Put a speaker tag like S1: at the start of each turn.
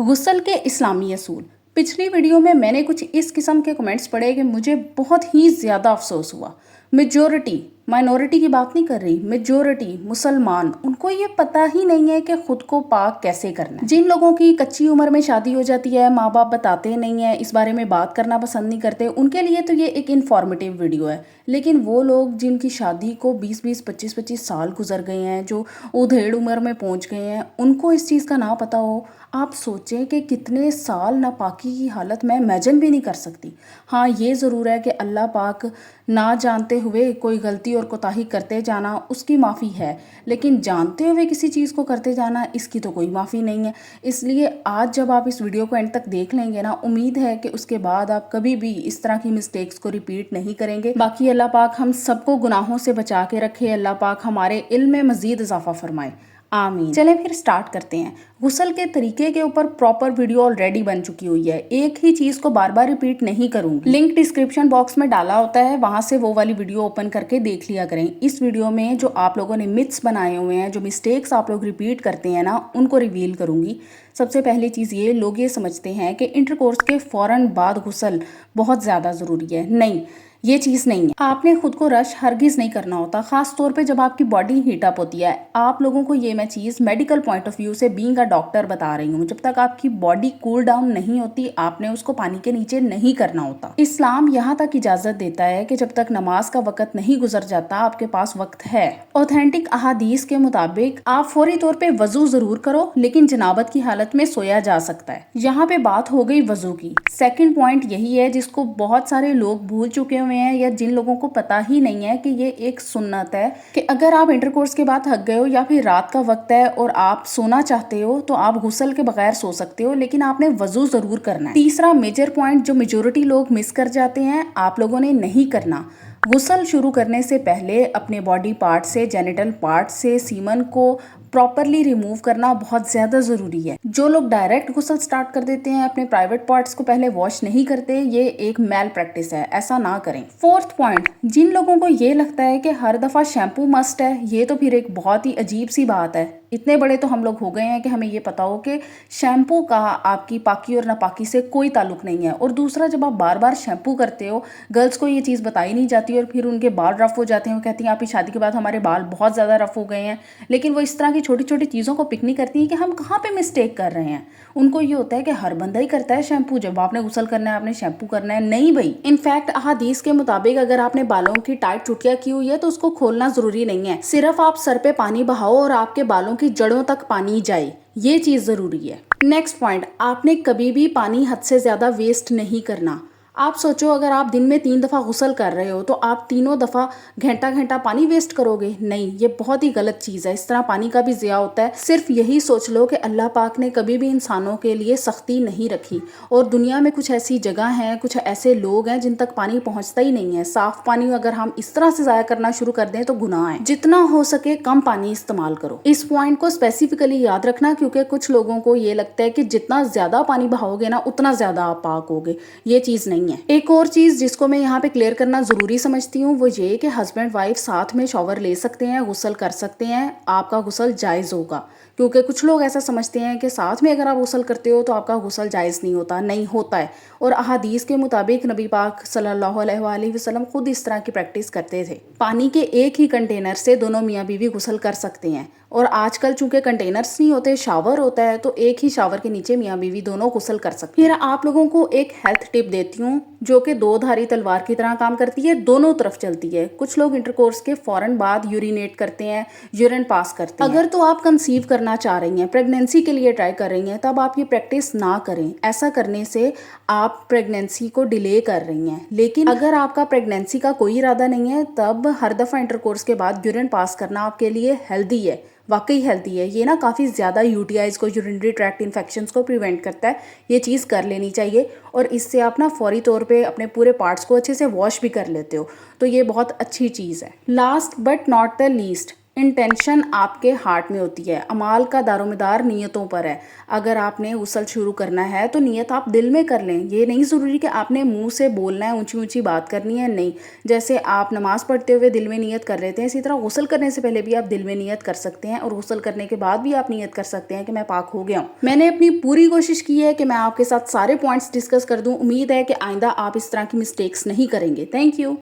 S1: गुस्ल के इस्लामी असूल। पिछली वीडियो में मैंने कुछ इस किस्म के कमेंट्स पढ़े कि मुझे बहुत ही ज़्यादा अफसोस हुआ। मेजॉरिटी, माइनॉरिटी की बात नहीं कर रही, मेजॉरिटी मुसलमान, उनको ये पता ही नहीं है कि खुद को पाक कैसे करना है। जिन लोगों की कच्ची उम्र में शादी हो जाती है, माँ बाप बताते नहीं है, इस बारे में बात करना पसंद नहीं करते, उनके लिए तो ये एक इन्फॉर्मेटिव वीडियो है। लेकिन वो लोग जिनकी शादी को 20-20, 25-25 साल गुजर गए हैं, जो उधेड़ उम्र में पहुंच गए हैं, उनको इस चीज़ का ना पता हो। आप सोचें कि कितने साल नापाकी की हालत मैं इमेजिन भी नहीं कर सकती। हाँ, ये ज़रूर है कि अल्लाह पाक ना जानते हुए कोई गलती और कोताही करते जाना, उसकी माफ़ी है, लेकिन जानते हुए किसी चीज़ को करते जाना, इसकी तो कोई माफ़ी नहीं है। इसलिए आज जब आप इस वीडियो को एंड तक देख लेंगे ना, उम्मीद है कि उसके बाद आप कभी भी इस तरह की मिस्टेक्स को रिपीट नहीं करेंगे। बाकी अल्लाह पाक हम सबको गुनाहों से बचा के रखे। अल्लाह पाक हमारे इल्म में मज़ीद इजाफा फरमाए, आमीन। चलें फिर स्टार्ट करते हैं। गुस्ल के तरीके के ऊपर प्रॉपर वीडियो ऑलरेडी बन चुकी हुई है, एक ही चीज़ को बार बार रिपीट नहीं करूंगी। लिंक डिस्क्रिप्शन बॉक्स में डाला होता है, वहां से वो वाली वीडियो ओपन करके देख लिया करें। इस वीडियो में जो आप लोगों ने मिथ्स बनाए हुए हैं, जो मिस्टेक्स आप लोग रिपीट करते हैं ना, उनको रिवील करूंगी। सबसे पहली चीज़ ये, लोग ये समझते हैं कि इंटरकोर्स के फ़ौरन बाद गुस्ल बहुत ज़्यादा ज़रूरी है। नहीं, ये चीज़ नहीं है। आपने खुद को रश हरगिज़ नहीं करना होता, ख़ास तौर पे जब आपकी बॉडी हीट अप होती है। आप लोगों को ये मैं चीज़ मेडिकल पॉइंट ऑफ व्यू से बीइंग अ डॉक्टर बता रही हूँ। जब तक आपकी बॉडी कूल डाउन नहीं होती, आपने उसको पानी के नीचे नहीं करना होता। इस्लाम यहाँ तक इजाज़त देता है कि जब तक नमाज का वक़्त नहीं गुजर जाता, आपके पास वक्त है। ऑथेंटिक अहादीस के मुताबिक आप फौरी तौर पर वज़ू ज़रूर करो, लेकिन जनाबत की हालत में सोया जा सकता है। यहाँ पे बात हो गई वज़ू की। सेकेंड पॉइंट यही है जिसको बहुत सारे लोग भूल चुके हैं, या जिन लोगों को पता ही नहीं है कि ये एक सुन्नत है कि अगर आप इंटरकोर्स के बाद थक गए हो या फिर रात का वक्त है और आप सोना चाहते हो, तो आप गुस्ल के बगैर सो सकते हो, लेकिन आपने वजू जरूर करना है। तीसरा मेजर पॉइंट जो मेजोरिटी लोग मिस कर जाते हैं, आप लोगों ने नहीं करना। गुस्ल शुरू करने से पहले अपने बॉडी पार्ट से, जेनिटल पार्ट से सीमन को प्रॉपरली रिमूव करना बहुत ज़्यादा ज़रूरी है। जो लोग डायरेक्ट गुस्ल स्टार्ट कर देते हैं, अपने प्राइवेट पार्ट्स को पहले वॉश नहीं करते, ये एक मैल प्रैक्टिस है, ऐसा ना करें। फोर्थ पॉइंट, जिन लोगों को ये लगता है कि हर दफ़ा शैम्पू मस्ट है, ये तो फिर एक बहुत ही अजीब सी बात है। इतने बड़े तो हम लोग हो गए हैं कि हमें ये पता हो कि शैम्पू का आपकी पाकी और नापाकी से कोई ताल्लुक नहीं है। और दूसरा, जब आप बार बार शैम्पू करते हो, गर्ल्स को ये चीज़ बताई नहीं जाती और फिर उनके बाल रफ़ हो जाते हैं। वो कहती हैं आपकी शादी के बाद हमारे बाल बहुत ज़्यादा रफ़ हो गए हैं, लेकिन वो इस तरह की छोटी छोटी चीज़ों को पिक नहीं करती हैं कि हम कहाँ पे मिस्टेक कर रहे हैं। उनको ये होता है कि हर बंदा ही करता है शैम्पू, जब आपने गुस्ल करना है आपने शैम्पू करना है। नहीं भाई, इनफैक्ट अहादीस के मुताबिक अगर आपने बालों की टाइट चुटिया की हुई है तो उसको खोलना ज़रूरी नहीं है। सिर्फ आप सर पे पानी बहाओ और आपके बालों की जड़ों तक पानी जाए, ये चीज़ ज़रूरी है। नेक्स्ट पॉइंट, आपने कभी भी पानी हद से ज़्यादा वेस्ट नहीं करना। आप सोचो, अगर आप दिन में 3 दफ़ा गुस्ल कर रहे हो तो आप तीनों दफ़ा घंटा घंटा पानी वेस्ट करोगे? नहीं, ये बहुत ही गलत चीज़ है। इस तरह पानी का भी ज़िया होता है। सिर्फ यही सोच लो कि अल्लाह पाक ने कभी भी इंसानों के लिए सख्ती नहीं रखी, और दुनिया में कुछ ऐसी जगह हैं, कुछ ऐसे लोग हैं जिन तक पानी पहुँचता ही नहीं है। साफ़ पानी अगर हम इस तरह से ज़ाया करना शुरू कर दें तो गुनाह है। जितना हो सके कम पानी इस्तेमाल करो। इस पॉइंट को स्पेसिफिकली याद रखना, क्योंकि कुछ लोगों को ये लगता है कि जितना ज़्यादा पानी बहाओगे ना, उतना ज़्यादा आप पाक होगे। ये चीज़ नहीं है। एक और चीज़ जिसको मैं यहाँ पे क्लियर करना ज़रूरी समझती हूँ, वो ये कि हस्बैंड वाइफ साथ में शॉवर ले सकते हैं, गुस्ल कर सकते हैं, आपका गुस्ल जायज़ होगा। क्योंकि कुछ लोग ऐसा समझते हैं कि साथ में अगर आप गुस्ल करते हो तो आपका गुस्ल जायज़ नहीं होता। नहीं होता है। और अहादीस के मुताबिक नबी पाक सल्लल्लाहु अलैहि वसल्लम खुद इस तरह की प्रैक्टिस करते थे। पानी के एक ही कंटेनर से दोनों मियाँ बीवी गुस्ल कर सकते हैं। और आजकल चूंकि कंटेनर्स नहीं होते, शावर होता है, तो एक ही शावर के नीचे मियाँ बीवी दोनों गुस्ल कर सकते हैं। फिर आप लोगों को एक हेल्थ टिप देती हूँ जो कि दो धारी तलवार की तरह काम करती है, दोनों तरफ चलती है। कुछ लोग इंटरकोर्स के फौरन बाद यूरिनेट करते हैं, यूरिन पास करते हैं। अगर तो आप कंसीव करना चाह रही हैं, प्रेगनेंसी के लिए ट्राई कर रही हैं, तब आप ये प्रैक्टिस ना करें। ऐसा करने से आप प्रेगनेंसी को डिले कर रही हैं। लेकिन अगर आपका प्रेगनेंसी का कोई इरादा नहीं है, तब हर दफ़ा इंटरकोर्स के बाद यूरिन पास करना आपके लिए हेल्दी है, वाकई हेल्दी है। ये ना काफ़ी ज़्यादा यूटीआईज को, यूरिनरी ट्रैक्ट इन्फेक्शंस को प्रिवेंट करता है। ये चीज़ कर लेनी चाहिए, और इससे आप ना फौरी तौर पे अपने पूरे पार्ट्स को अच्छे से वॉश भी कर लेते हो, तो ये बहुत अच्छी चीज़ है। Last but not the least, intention आपके हार्ट में होती है, अमाल का दारोमदार नीयतों पर है। अगर आपने गुस्ल शुरू करना है तो नीयत आप दिल में कर लें। ये नहीं ज़रूरी कि आपने मुंह से बोलना है, ऊंची ऊंची बात करनी है, नहीं। जैसे आप नमाज़ पढ़ते हुए दिल में नियत कर लेते हैं, इसी तरह गुस्ल करने से पहले भी आप दिल में नियत कर सकते हैं, और गुस्ल करने के बाद भी आप नियत कर सकते हैं कि मैं पाक हो गया हूँ। मैंने अपनी पूरी कोशिश की है कि मैं आपके साथ सारे पॉइंट्स डिस्कस कर दूँ। उम्मीद है कि आइंदा आप इस तरह की मिस्टेक्स नहीं करेंगे। Thank you.